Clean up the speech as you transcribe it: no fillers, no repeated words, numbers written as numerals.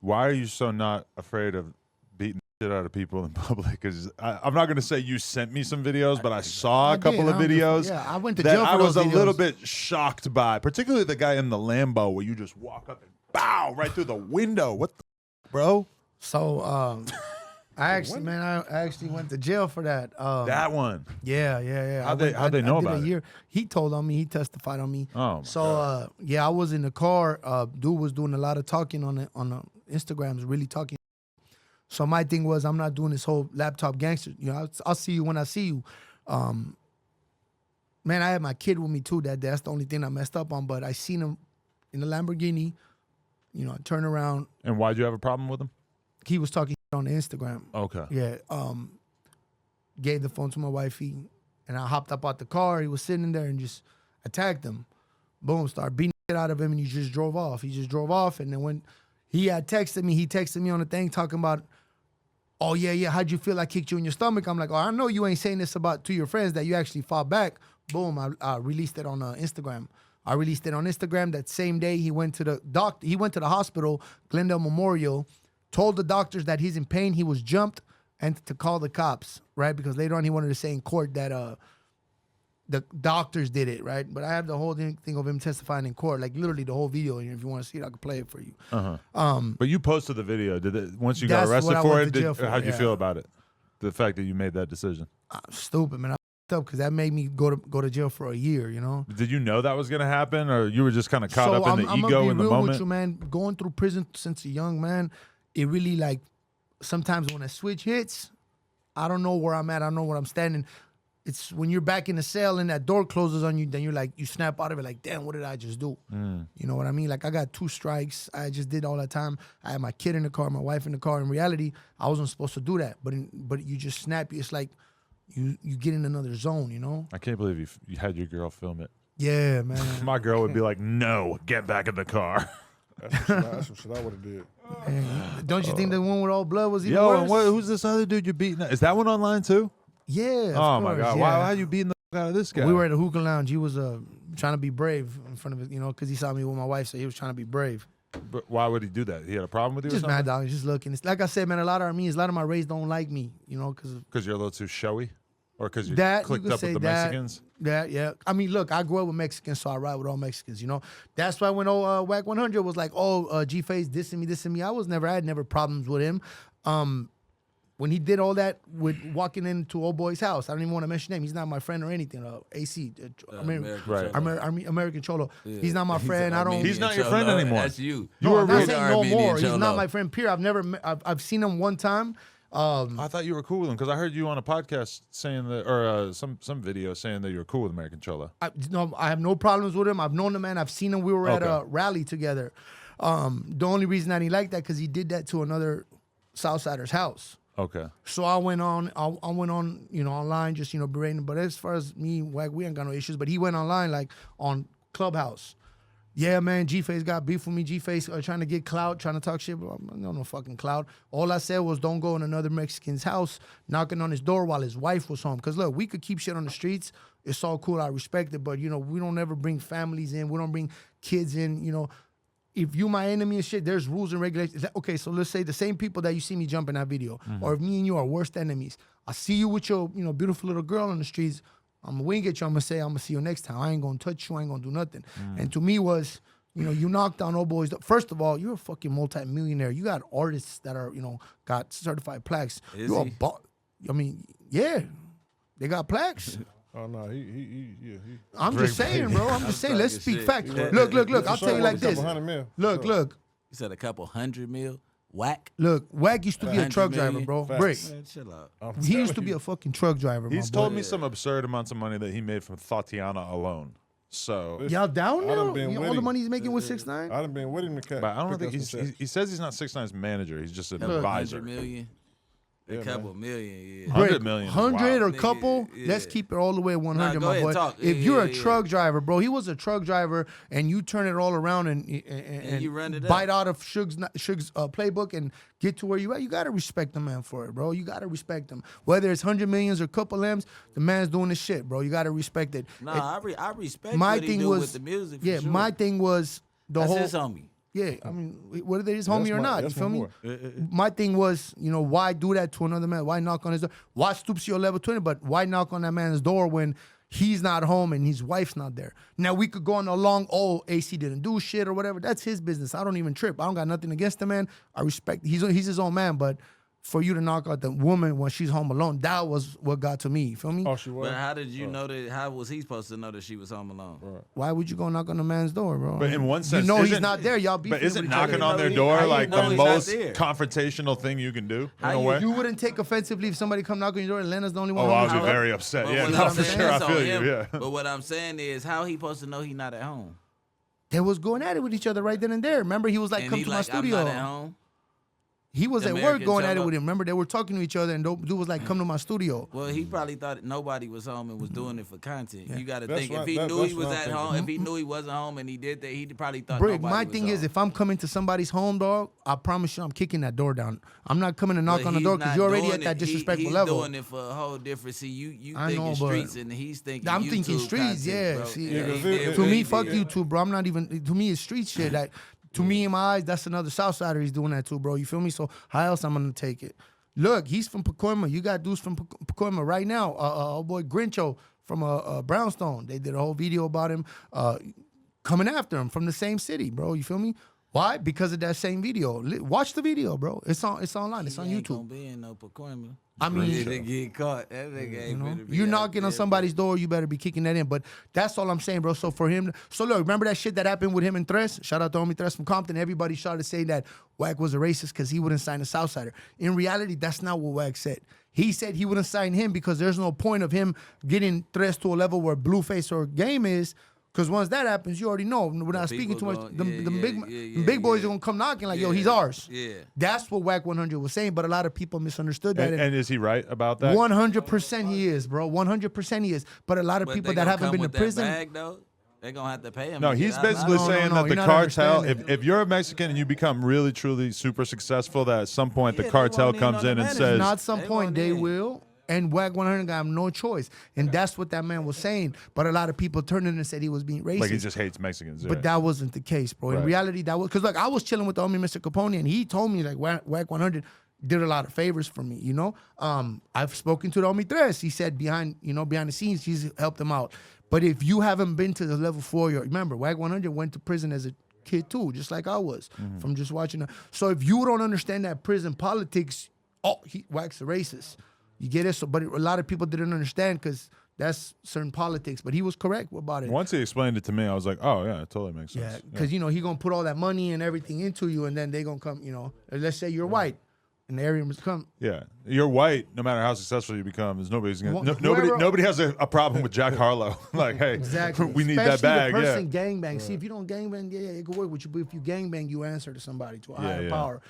why are you so not afraid of beating the shit out of people in public? Because I'm not going to say you sent me some videos, but I saw a couple of videos. Yeah, I went to that jail for I was those a little videos. bit shocked by, particularly the guy in the Lambo where you just walk up and bow right through the window. What the bro? So I actually went to jail for that. That one. Yeah. How'd they know about it? He told on me. He testified on me. Oh, my so I was in the car. Dude was doing a lot of talking on the Instagrams, really talking. So my thing was, I'm not doing this whole laptop gangster. You know, I'll see you when I see you. Man, I had my kid with me too that day. That's the only thing I messed up on. But I seen him in the Lamborghini. You know, I turned around. And why'd you have a problem with him? He was talking on the Instagram. Okay. Yeah. Gave the phone to my wifey, and I hopped up out the car. He was sitting there and just attacked him. Boom, started beating the shit out of him, and he just drove off. And then when he had texted me on the thing talking about, oh yeah, how'd you feel I kicked you in your stomach? I'm like, oh, I know you ain't saying this to your friends that you actually fought back. Boom, I released it on Instagram. I released it on Instagram that same day. He went to the doctor. He went to the hospital, Glendale Memorial, told the doctors that he's in pain. He was jumped and to call the cops, right? Because later on he wanted to say in court that the doctors did it, right? But I have the whole thing of him testifying in court, like literally the whole video. And if you want to see it, I can play it for you. But you posted the video. Did it once you got That's arrested what I for went it? to jail for, How'd you yeah. feel about it? The fact that you made that decision. Stupid, man. I f***ed up because that made me go to jail for a year, you know? Did you know that was going to happen, or you were just kind of caught up in the I'm ego gonna be in the real moment? with you, man. Going through prison since a young man, it really like sometimes when a switch hits, I don't know where I'm at. I don't know where I'm standing. It's when you're back in the cell and that door closes on you, then you're like, you snap out of it like, damn, what did I just do? You know what I mean? Like I got 2 strikes. I just did all that time. I had my kid in the car, my wife in the car. In reality, I wasn't supposed to do that. But you just snap. It's like you get in another zone, you know? I can't believe you had your girl film it. Yeah, man. My girl would be like, no, get back in the car. That's some shit I would have did. Don't you think the one with all blood was even Yo, worse? and who's this other dude you're beating? Is that one online too? Yeah. Oh of my course, God. yeah. Why are you beating the fuck out of this guy? We were at a hookah lounge. He was trying to be brave in front of it, you know, because he saw me with my wife, so he was trying to be brave. But why would he do that? He had a problem with you Just or mad something? dog, just looking. It's like I said, man, a lot of Armenians, a lot of my race don't like me, you know, because Because you're a little too showy? Or because you that, clicked you could up say with the that, Mexicans? That, yeah. I mean, look, I grew up with Mexicans, so I ride with all Mexicans, you know. That's why when Wack 100 was like, G-Face dissing me, I had never problems with him. When he did all that with walking into old boy's house, I don't even want to mention him. He's not my friend or anything. AC, American Cholo. Yeah. He's not my friend. I don't. He's not your friend anymore. That's you. You were I'm not real- saying no Armenian more. He's Cholo. not my friend. Period. I've seen him one time. I thought you were cool with him because I heard you on a podcast saying that, or some video saying that you were cool with American Cholo. I have no problems with him. I've known the man. I've seen him. We were at a rally together. The only reason I didn't like that because he did that to another Southsider's house. Okay. So I went on, you know, online, just, you know, berating him. But as far as me, Wack, we ain't got no issues. But he went online, like, on Clubhouse. Yeah, man, G-Face got beef with me. G-Face trying to get clout, trying to talk shit. But I don't know fucking clout. All I said was don't go in another Mexican's house, knocking on his door while his wife was home. Because, look, we could keep shit on the streets. It's all cool. I respect it. But, you know, we don't ever bring families in. We don't bring kids in, you know. If you my enemy and shit, there's rules and regulations. Okay, so let's say the same people that you see me jump in that video, or if me and you are worst enemies, I see you with your, you know, beautiful little girl on the streets, I'm gonna wink at you, I'm gonna say, I'm gonna see you next time. I ain't gonna touch you, I ain't gonna do nothing. And to me was, you know, you knocked down old boys. First of all, you're a fucking multi-millionaire. You got artists that are, you know, got certified plaques. Is You're he? I mean, yeah, they got plaques. Oh no, I'm just saying, bro. I'm just saying. Let's talking speak shit. facts. Yeah. Look. I'll tell you like this. Look. You said a couple $100 million. Whack. Look, Wack used to be a 100 truck driver, million. bro. Facts. Brick. Man, chill out. He used to be a fucking truck driver. He's my boy. told me some absurd amounts of money that he made from Tatiana alone. So, Y'all down I done now? been You know, with all the him. money he's making with 6ix9ine? I done been with him to cat. but I don't pick think up some checks. he says he's not 6ix9ine's manager. He's just an Look, advisor. 100 million. Yeah, A couple million, yeah. 100 million is 100 or wild. couple? Nigga, Let's yeah. keep it all the way at 100, Nah, go my ahead, boy. talk. If Yeah, you're a yeah, truck driver, bro, he was a truck driver, and you turn it all around and you run it bite up. out of Suge's playbook and get to where you at, you got to respect the man for it, bro. You got to respect him. Whether it's 100 millions or couple M's, the man's doing the shit, bro. You got to respect it. Nah, I respect my what he thing do was with the music. For yeah, sure. my thing was the That's whole his homie. Yeah, I mean, whether it's homie That's or my- not, you that's feel my me? boy. My thing was, why do that to another man? Why knock on his door? Why stoop to your level 20? But why knock on that man's door when he's not home and his wife's not there? Now, we could go on a long, AC didn't do shit or whatever. That's his business. I don't even trip. I don't got nothing against the man. I respect, he's his own man, but for you to knock out the woman when she's home alone, that was what got to me. You feel me? Oh, she was. But how did you know that? How was he supposed to know that she was home alone? Why would you go knock on the man's door, bro? But in one sense, you know he's isn't- not there. Y'all beefing But isn't with each other. knocking on their How door you like know the he's not most there? confrontational thing you can do How in a you- way? You wouldn't take offensively if somebody come knock on your door and Lena's the only one. Oh, home I with would you? be very upset. But Yeah, what no, I'm for saying sure. I is on feel you. him. Yeah. But what I'm saying is, how he supposed to know he not at home? They was going at it with each other right then and there. Remember, he was like, And "Come he to my like, studio." I'm not at home. He was The at work American going at it Cholo. with him. Remember, they were talking to each other, and dude was like, "Come to my studio." Well, he probably thought nobody was home and was doing it for content. You got to That's think what- if he that- knew that's he was what I'm at thinking. home, if he knew he wasn't home and he did that, he probably thought Brick, nobody my was thing home. is, if I'm coming to somebody's home, dog, I promise you, I'm kicking that door down. I'm not coming to knock But on the he's door because not you're already doing at that it. disrespectful he's level. doing it for a whole different. See, you I thinking know, but streets and he's thinking. I'm thinking YouTube streets, content, yeah. bro. See, Yeah, he if did it- what to he me, fuck did. you too, bro. I'm not even. To me, it's street shit. Like, to me, in my eyes, that's another Southsider. He's doing that too, bro. You feel me? So how else I'm gonna take it? Look, he's from Pacoima. You got dudes from Pacoima right now. Old boy Grincho from Brownstone. They did a whole video about him coming after him from the same city, bro. You feel me? Why? Because of that same video. Watch the video, bro. It's online. It's on He ain't gonna YouTube. be in no Pacoima. I mean, If they get caught, that nigga ain't finna be you're out knocking on there, somebody's door, you better be kicking that in. But that's all I'm saying, bro. So for him, so look, remember that shit that happened with him and Tres? Shout out to homie Tres from Compton. Everybody started saying that Wack was a racist because he wouldn't sign a Southsider. In reality, that's not what Wack said. He said he wouldn't sign him because there's no point of him getting Tres to a level where Blueface or Game is. Because once that happens, you already know. We're not speaking too people much. gon- The big boys are going to come knocking like, yo, he's ours. Yeah. That's what Wack 100 was saying, but a lot of people misunderstood that. And is he right about that? 100% he is, bro. 100% he is. But a lot of But people they that gonna haven't come been to with that prison. bag, though? They gonna have to pay him. No, to he's get out. basically No, saying no, that you're the not cartel, understanding. if you're a Mexican and you become really, truly super successful, that at some point Yeah, the they cartel won't need comes no in and management. says, Not some They point won't they need. will. And Wack 100 got no choice. And that's what that man was saying. But a lot of people turned in and said he was being racist. like he just hates Mexicans. But that wasn't the case, bro. In Right. reality, that was because like I was chilling with the homie Mr. Capone, and he told me like Wack 100 did a lot of favors for me. You know, I've spoken to the homie Tres. He said behind the scenes, he's helped him out. But if you haven't been to the level 4, remember Wack 100 went to prison as a kid too, just like I was from just watching. So if you don't understand that prison politics, Wack's a racist. You get it? So, but a lot of people didn't understand because that's certain politics. But he was correct about it. Once he explained it to me, I was like, oh yeah, it totally makes Yeah, sense. because he gonna put all that money and everything into you, and then they gonna come. Let's say you're white, and the area must come. Yeah, you're white. No matter how successful you become, there's nobody's gonna. Well, Nobody. whoever- Nobody has a problem with Jack Harlow. Like, hey, Exactly. we need that Especially bag. The Yeah. person gangbang. See, if you don't gangbang, yeah, it could work with you. But if you gangbang, you answer to somebody, to a higher yeah. power.